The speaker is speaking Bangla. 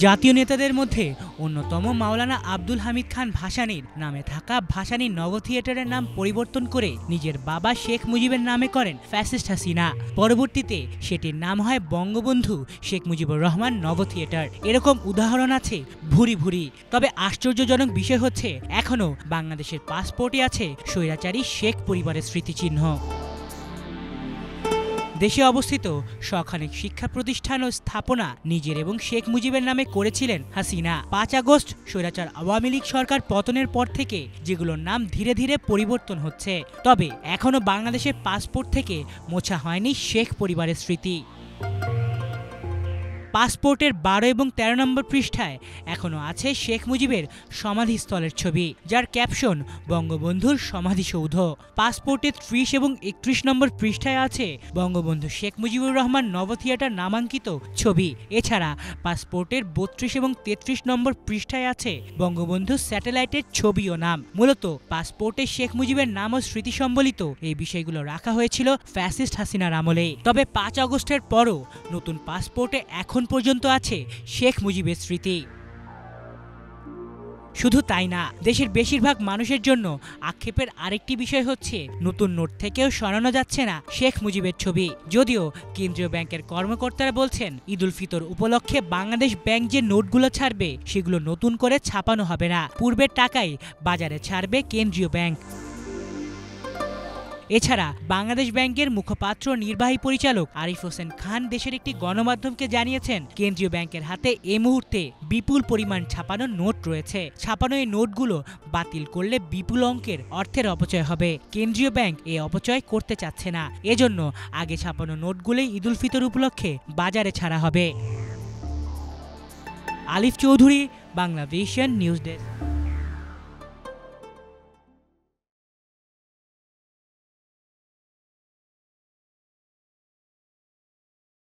জাতীয় নেতাদের মধ্যে অন্যতম মাওলানা আব্দুল হামিদ খান ভাসানীর নামে থাকা ভাসানী নব থিয়েটারের নাম পরিবর্তন করে নিজের বাবা শেখ মুজিবের নামে করেন ফ্যাসিস্ট হাসিনা। পরবর্তীতে সেটির নাম হয় বঙ্গবন্ধু শেখ মুজিবুর রহমান নব থিয়েটার। এরকম উদাহরণ আছে ভুরি ভুরি। তবে আশ্চর্যজনক বিষয় হচ্ছে এখনও বাংলাদেশের পাসপোর্টে আছে স্বৈরাচারী শেখ পরিবারের স্মৃতিচিহ্ন। দেশে অবস্থিত শখানেক শিক্ষা প্রতিষ্ঠান ও স্থাপনা নিজের এবং শেখ মুজিবের নামে করেছিলেন হাসিনা। ৫ আগস্ট স্বৈরাচার আওয়ামী লীগ সরকার পতনের পর থেকে যেগুলোর নাম ধীরে ধীরে পরিবর্তন হচ্ছে, তবে এখনও বাংলাদেশের পাসপোর্ট থেকে মোছা হয়নি শেখ পরিবারের স্মৃতি। পাসপোর্টের ১২ এবং ১৩ নম্বর পৃষ্ঠায় এখনও আছে শেখ মুজিবের সমাধিস্থলের ছবি, যার ক্যাপশন বঙ্গবন্ধুর সমাধিসৌধ। পাসপোর্টের ৩০ এবং ৩১ নম্বর পৃষ্ঠায় আছে বঙ্গবন্ধু শেখ মুজিবুর রহমান নব থিয়েটার নামাঙ্কিত ছবি। এছাড়া পাসপোর্টের ৩২ এবং ৩৩ নম্বর পৃষ্ঠায় আছে বঙ্গবন্ধু স্যাটেলাইটের ছবি ও নাম। মূলত পাসপোর্টে শেখ মুজিবের নাম ও স্মৃতি সম্বলিত এই বিষয়গুলো রাখা হয়েছিল ফ্যাসিস্ট হাসিনার আমলে। তবে ৫ আগস্টের পরও নতুন পাসপোর্টে এখন পর্যন্ত আছে শেখ মুজিবের স্মৃতি। শুধু তাই না, দেশের বেশিরভাগ মানুষের জন্য আক্ষেপের আরেকটি বিষয় হচ্ছে নতুন নোট থেকেও সরানো যাচ্ছে না শেখ মুজিবের ছবি। যদিও কেন্দ্রীয় ব্যাংকের কর্মকর্তারা বলছেন ঈদুল ফিতর উপলক্ষে বাংলাদেশ ব্যাংক যে নোটগুলো ছাড়বে সেগুলো নতুন করে ছাপানো হবে না, পূর্বের টাকাই বাজারে ছাড়বে কেন্দ্রীয় ব্যাংক। এছাড়া বাংলাদেশ ব্যাংকের মুখপাত্র নির্বাহী পরিচালক আরিফ হোসেন খান দেশের একটি গণমাধ্যমকে জানিয়েছেন, কেন্দ্রীয় ব্যাংকের হাতে এই মুহূর্তে বিপুল পরিমাণ ছাপানো নোট রয়েছে। ছাপানো এই নোটগুলো বাতিল করলে বিপুল অঙ্কের অর্থের অপচয় হবে। কেন্দ্রীয় ব্যাংক এই অপচয় করতে চাচ্ছে না, এজন্য আগে ছাপানো নোটগুলোই ঈদুল ফিতর উপলক্ষে বাজারে ছাড়া হবে। আলিফ চৌধুরী, বাংলাভিশন নিউজ ডেস্ক।